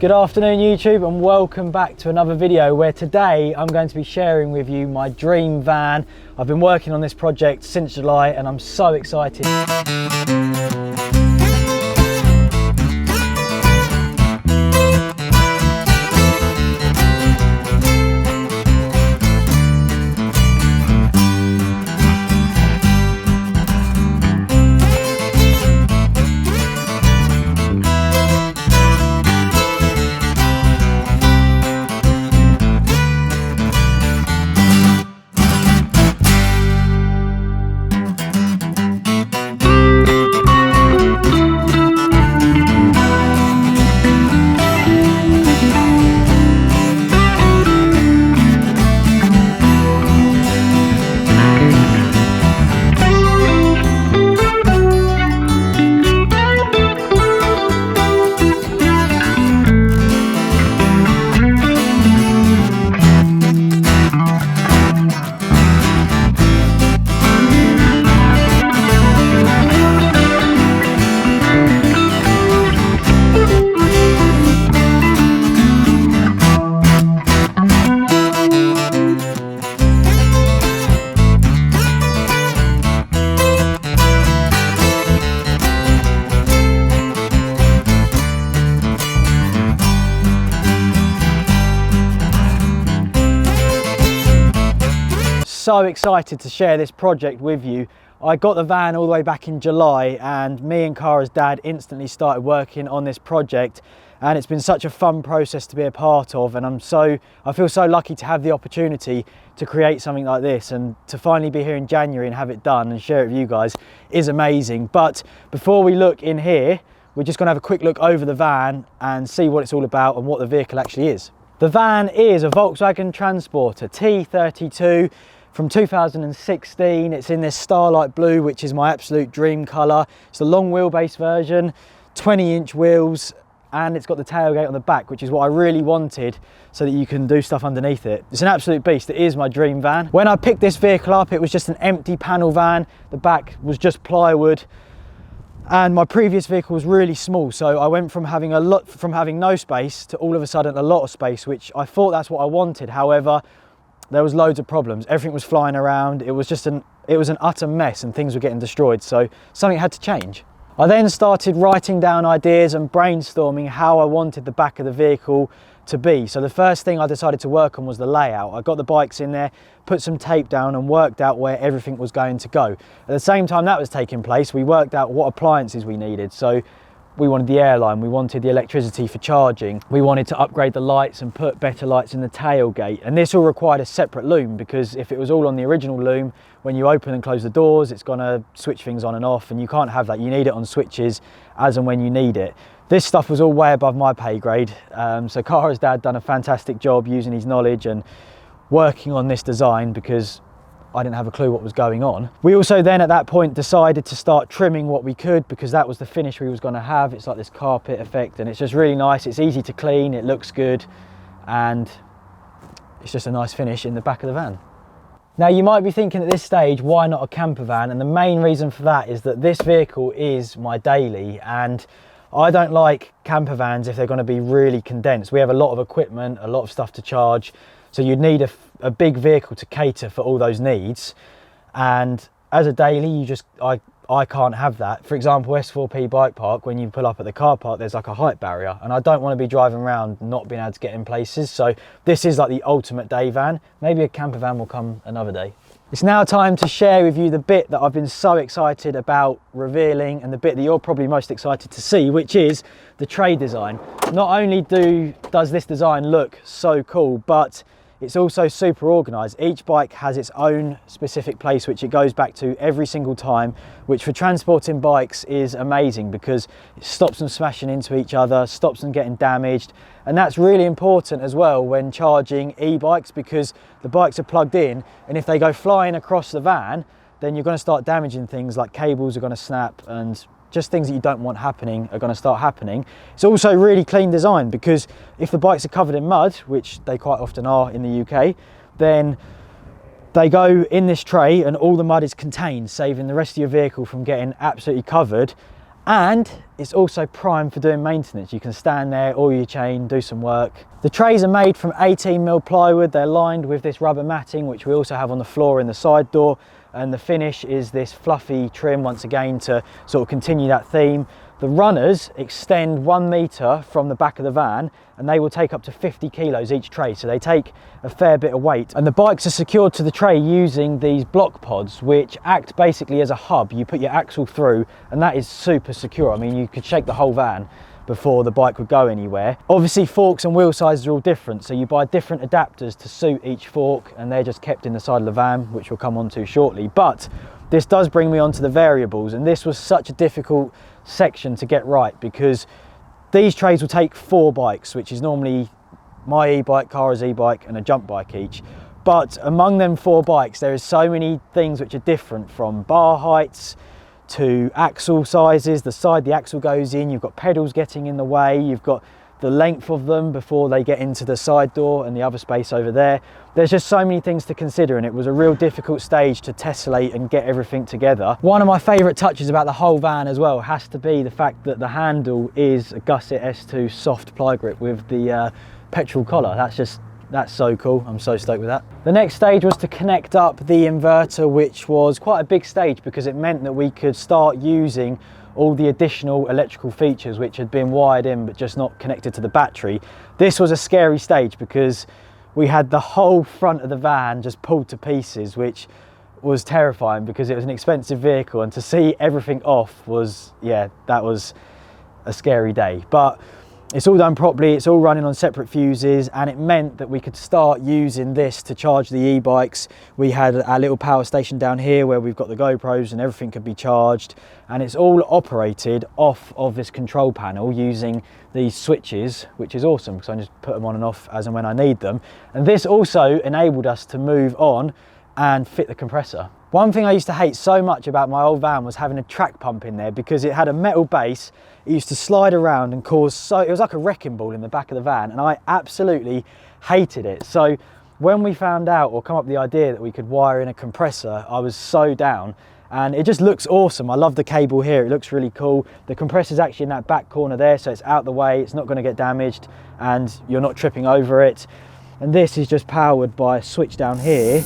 Good afternoon YouTube, and welcome back to another video where today I'm going to be sharing with you my dream van. I've been working on this project since July and I'm so excited. So excited to share this project with you. I got the van all the way back in July and me and Kara's dad instantly started working on this project, and it's been such a fun process to be a part of, and I feel so lucky to have the opportunity to create something like this, and to finally be here in January and have it done and share it with you guys is amazing. But before we look in here, we're just going to have a quick look over the van and see what it's all about and what the vehicle actually is. The van is a Volkswagen Transporter T32 from 2016. It's in this starlight blue, which is my absolute dream colour. It's the long wheelbase version, 20-inch wheels, and it's got the tailgate on the back, which is what I really wanted so that you can do stuff underneath it. It's an absolute beast. It is my dream van. When I picked this vehicle up, it was just an empty panel van. The back was just plywood, and my previous vehicle was really small, so I went from having no space to all of a sudden a lot of space, which I thought that's what I wanted. However, there was loads of problems. Everything was flying around. It was an utter mess and things were getting destroyed. So something had to change. I then started writing down ideas and brainstorming how I wanted the back of the vehicle to be. So the first thing I decided to work on was the layout. I got the bikes in there, put some tape down and worked out where everything was going to go. At the same time that was taking place, we worked out what appliances we needed. So we wanted the airline, we wanted the electricity for charging, we wanted to upgrade the lights and put better lights in the tailgate, and this all required a separate loom, because if it was all on the original loom, when you open and close the doors it's going to switch things on and off, and you can't have that. You need it on switches as and when you need it. This stuff was all way above my pay grade, so Kara's dad done a fantastic job using his knowledge and working on this design, because I didn't have a clue what was going on. We also then at that point decided to start trimming what we could, because that was the finish we was going to have. It's like this carpet effect and it's just really nice. It's easy to clean, it looks good, and it's just a nice finish in the back of the van. Now you might be thinking at this stage, why not a camper van? And the main reason for that is that this vehicle is my daily, and I don't like camper vans if they're going to be really condensed. We have a lot of equipment, a lot of stuff to charge, so you'd need a big vehicle to cater for all those needs. And as a daily, I can't have that. For example, S4P Bike Park, when you pull up at the car park, there's like a height barrier, and I don't want to be driving around not being able to get in places. So this is like the ultimate day van. Maybe a camper van will come another day. It's now time to share with you the bit that I've been so excited about revealing, and the bit that you're probably most excited to see, which is the tray design. Not only does this design look so cool, but it's also super organised. Each bike has its own specific place which it goes back to every single time, which for transporting bikes is amazing, because it stops them smashing into each other, stops them getting damaged. And that's really important as well when charging e-bikes, because the bikes are plugged in, and if they go flying across the van, then you're going to start damaging things, like cables are going to snap, and just things that you don't want happening are going to start happening. It's also really clean design, because if the bikes are covered in mud, which they quite often are in the UK, then they go in this tray and all the mud is contained, saving the rest of your vehicle from getting absolutely covered. And it's also prime for doing maintenance. You can stand there, oil your chain, do some work. The trays are made from 18mm plywood. They're lined with this rubber matting, which we also have on the floor in the side door. And the finish is this fluffy trim, once again, to sort of continue that theme. The runners extend 1 metre from the back of the van, and they will take up to 50 kilos each tray, so they take a fair bit of weight. And the bikes are secured to the tray using these block pods, which act basically as a hub. You put your axle through, and that is super secure. I mean, you could shake the whole van before the bike would go anywhere. Obviously, forks and wheel sizes are all different, so you buy different adapters to suit each fork, and they're just kept in the side of the van, which we'll come on to shortly. But this does bring me on to the variables, and this was such a difficult section to get right, because these trays will take 4 bikes, which is normally my e-bike, Kara's e-bike, and a jump bike each. But among them 4 bikes, there is so many things which are different, from bar heights to axle sizes, the side the axle goes in, you've got pedals getting in the way, you've got the length of them before they get into the side door and the other space over there. There's just so many things to consider, and it was a real difficult stage to tessellate and get everything together. One of my favourite touches about the whole van as well has to be the fact that the handle is a Gusset S2 soft ply grip with the petrol collar. That's so cool. I'm so stoked with that. The next stage was to connect up the inverter, which was quite a big stage because it meant that we could start using all the additional electrical features which had been wired in but just not connected to the battery. This was a scary stage because we had the whole front of the van just pulled to pieces, which was terrifying because it was an expensive vehicle, and to see everything off was, yeah, that was a scary day. But it's all done properly, it's all running on separate fuses, and it meant that we could start using this to charge the e-bikes. We had our little power station down here where we've got the GoPros and everything could be charged, and it's all operated off of this control panel using these switches, which is awesome because I just put them on and off as and when I need them. And this also enabled us to move on and fit the compressor. One thing I used to hate so much about my old van was having a track pump in there, because it had a metal base. It used to slide around and cause it was like a wrecking ball in the back of the van, and I absolutely hated it. So when we found out, or come up with the idea, that we could wire in a compressor, I was so down, and it just looks awesome. I love the cable here, it looks really cool. The compressor's actually in that back corner there, so it's out the way, it's not going to get damaged, and you're not tripping over it. And this is just powered by a switch down here,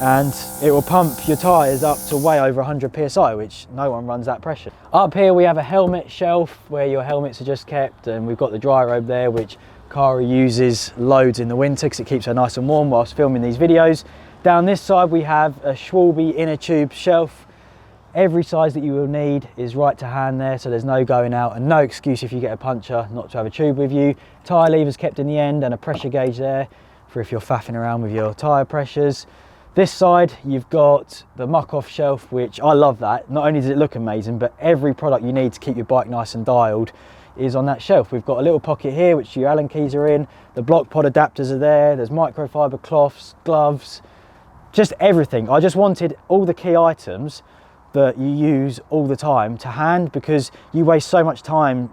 and it will pump your tyres up to way over 100 psi, which no one runs that pressure. Up here we have a helmet shelf where your helmets are just kept, and we've got the dry robe there, which Kara uses loads in the winter because it keeps her nice and warm whilst filming these videos. Down this side we have a Schwalbe inner tube shelf. Every size that you will need is right to hand there, so there's no going out, and no excuse if you get a puncture not to have a tube with you. Tyre levers kept in the end, and a pressure gauge there for if you're faffing around with your tyre pressures. This side you've got the muck-off shelf, which I love that. Not only does it look amazing, but every product you need to keep your bike nice and dialed is on that shelf. We've got a little pocket here which your Allen keys are in, the block pod adapters are there, there's microfiber cloths, gloves, just everything. I just wanted all the key items that you use all the time to hand, because you waste so much time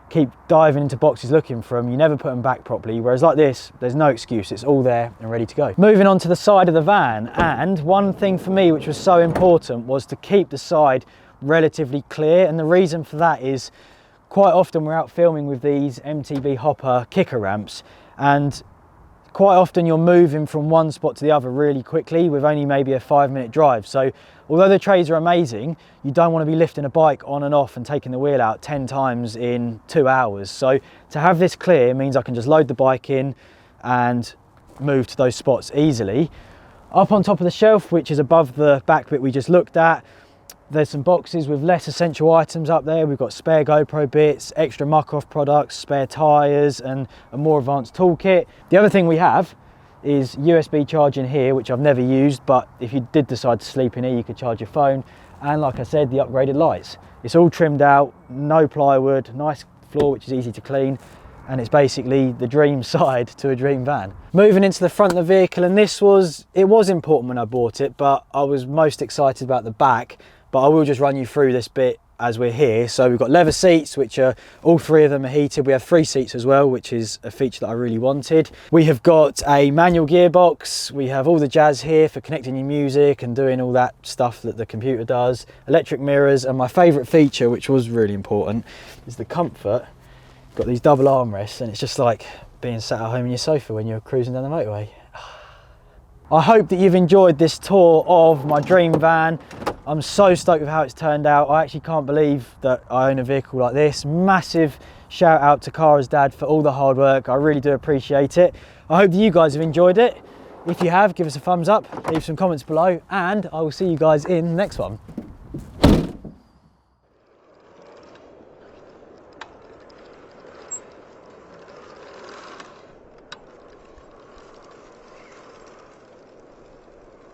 keep diving into boxes looking for them, you never put them back properly, whereas like this, there's no excuse, it's all there and ready to go. Moving on to the side of the van, and one thing for me which was so important was to keep the side relatively clear, and the reason for that is quite often we're out filming with these MTB hopper kicker ramps, and quite often you're moving from one spot to the other really quickly with only maybe a 5-minute drive. So although the trays are amazing, you don't want to be lifting a bike on and off and taking the wheel out 10 times in 2 hours. So to have this clear means I can just load the bike in and move to those spots easily. Up on top of the shelf, which is above the back bit we just looked at, there's some boxes with less essential items up there. We've got spare GoPro bits, extra muck-off products, spare tyres, and a more advanced toolkit. The other thing we have is USB charging here, which I've never used, but if you did decide to sleep in here, you could charge your phone. And like I said, the upgraded lights. It's all trimmed out, no plywood, nice floor, which is easy to clean. And it's basically the dream side to a dream van. Moving into the front of the vehicle, and it was important when I bought it, but I was most excited about the back. But I will just run you through this bit as we're here. So we've got leather seats, which are, all three of them are heated. We have 3 seats as well, which is a feature that I really wanted. We have got a manual gearbox. We have all the jazz here for connecting your music and doing all that stuff that the computer does. Electric mirrors, and my favourite feature, which was really important, is the comfort. Got these double armrests, and it's just like being sat at home on your sofa when you're cruising down the motorway. I hope that you've enjoyed this tour of my dream van. I'm so stoked with how it's turned out. I actually can't believe that I own a vehicle like this. Massive shout out to Cara's dad for all the hard work. I really do appreciate it. I hope that you guys have enjoyed it. If you have, give us a thumbs up, leave some comments below, and I will see you guys in the next one.